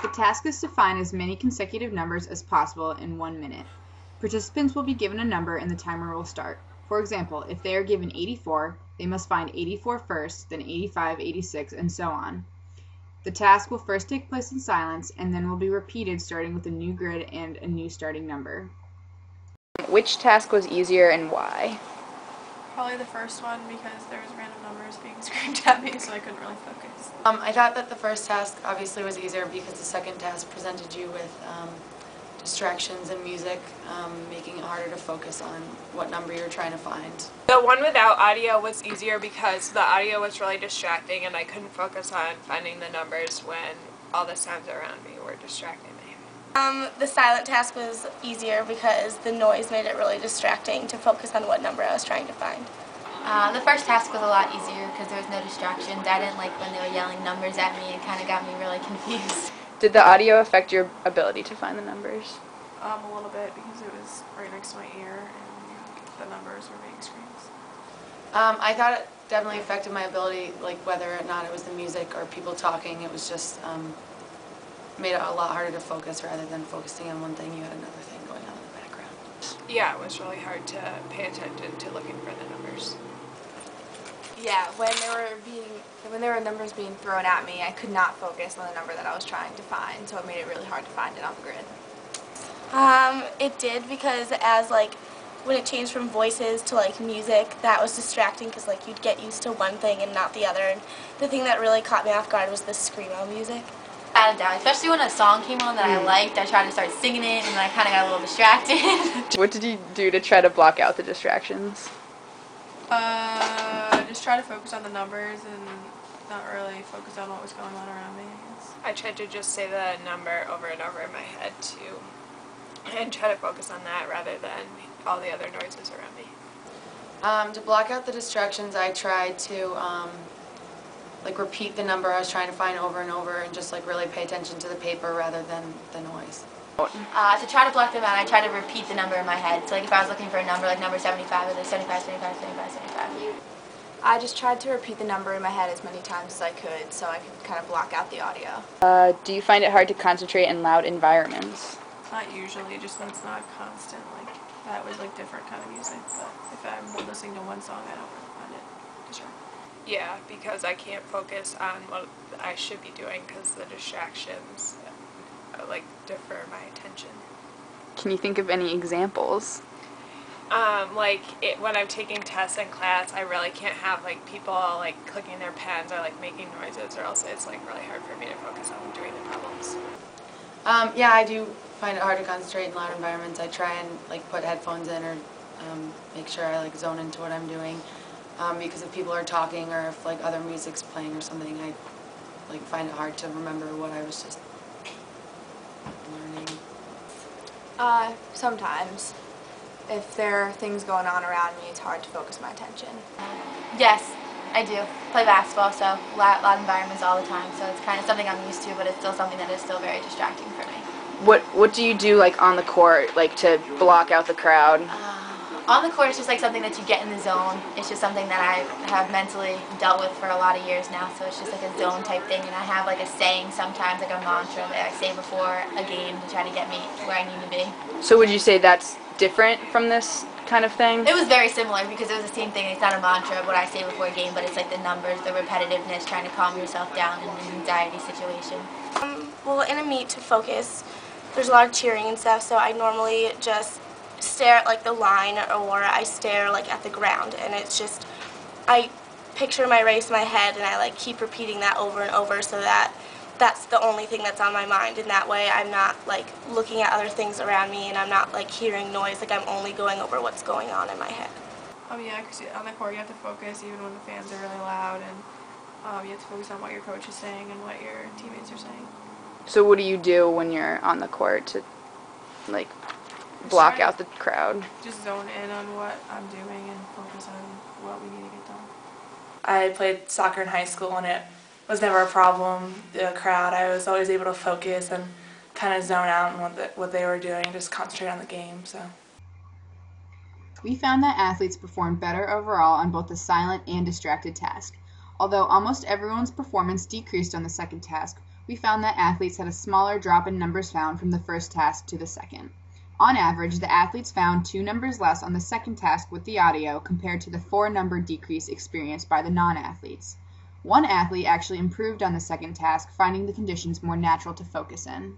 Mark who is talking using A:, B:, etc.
A: The task is to find as many consecutive numbers as possible in 1 minute. Participants will be given a number and the timer will start. For example, if they are given 84, they must find 84 first, then 85, 86, and so on. The task will first take place in silence and then will be repeated starting with a new grid and a new starting number. Which task was easier and why?
B: Probably the first one because there was random numbers being screamed at me, so I couldn't really focus.
C: I thought that the first task obviously was easier because the second task presented you with distractions and music, making it harder to focus on what number you're trying to find.
D: The one without audio was easier because the audio was really distracting and I couldn't focus on finding the numbers when all the sounds around me were distracting me.
E: The silent task was easier because the noise made it really distracting to focus on what number I was trying to find.
F: The first task was a lot easier because there was no distractions. I didn't like when they were yelling numbers at me. It kind of got me really confused.
A: Did the audio affect your ability to find the numbers?
B: A little bit because it was right next to my ear and the numbers were being screamed.
C: I thought it definitely affected my ability, like whether or not it was the music or people talking. It was just made it a lot harder to focus rather than focusing on one thing. You had another thing going on in the background.
D: Yeah, it was really hard to pay attention to looking for the numbers.
G: Yeah, when there were numbers being thrown at me, I could not focus on the number that I was trying to find, so it made it really hard to find it on the grid.
E: It did because when it changed from voices to music, that was distracting because you'd get used to one thing and not the other. And the thing that really caught me off guard was the screamo music.
F: Without a doubt, especially when a song came on that I liked, I tried to start singing it and then I kind of got a little distracted.
A: What did you do to try to block out the distractions?
B: Just try to focus on the numbers and not really focus on what was going on around me, I guess.
D: I tried to just say the number over and over in my head and try to focus on that rather than all the other noises around me.
C: To block out the distractions, I tried to repeat the number I was trying to find over and over and just really pay attention to the paper rather than the noise.
F: To try to block them out, I try to repeat the number in my head. So if I was looking for a number like number 75, it was 75, 75, 75, 75.
G: I just tried to repeat the number in my head as many times as I could so I could kind of block out the audio.
A: Do you find it hard to concentrate in loud environments?
B: Not usually, just when it's not constant. That was different kind of music, but if I'm listening to one song, I don't really find it distracting.
D: Yeah, because I can't focus on what I should be doing because the distractions defer my attention.
A: Can you think of any examples?
D: When I'm taking tests in class, I really can't have people clicking their pens or making noises, or else it's really hard for me to focus on doing the problems.
C: Yeah, I do find it hard to concentrate in loud environments. I try and put headphones in or make sure I zone into what I'm doing. Because if people are talking or if other music's playing or something, I find it hard to remember what I was just learning.
G: Sometimes. If there are things going on around me, it's hard to focus my attention.
F: Yes, I do. Play basketball, so loud environments all the time, so it's kind of something I'm used to, but it's still something that is still very distracting for me.
A: What do you do on the court to block out the crowd?
F: On the court, it's just something that you get in the zone. It's just something that I have mentally dealt with for a lot of years now, so it's just a zone type thing, and I have a saying sometimes, a mantra that I say before a game to try to get me where I need to be.
A: So would you say that's different from this kind of thing?
F: It was very similar because it was the same thing. It's not a mantra, what I say before a game, but it's the numbers, the repetitiveness, trying to calm yourself down in an anxiety situation.
E: Well, in a meet to focus, there's a lot of cheering and stuff, so I normally just stare at the line or I stare at the ground, and it's just I picture my race in my head and I keep repeating that over and over so that that's the only thing that's on my mind, and that way I'm not looking at other things around me and I'm not hearing noise, I'm only going over what's going on in my head.
B: Yeah, because on the court you have to focus even when the fans are really loud, and you have to focus on what your coach is saying and what your teammates are saying.
A: So what do you do when you're on the court to block out the crowd?
B: Just zone in on what I'm doing and focus on what we need to get done.
H: I played soccer in high school and it was never a problem, the crowd. I was always able to focus and kind of zone out on what they were doing and just concentrate on the game. So
A: We found that athletes performed better overall on both the silent and distracted task. Although almost everyone's performance decreased on the second task, we found that athletes had a smaller drop in numbers found from the first task to the second. On average, the athletes found 2 numbers less on the second task with the audio compared to the 4-number decrease experienced by the non-athletes. One athlete actually improved on the second task, finding the conditions more natural to focus in.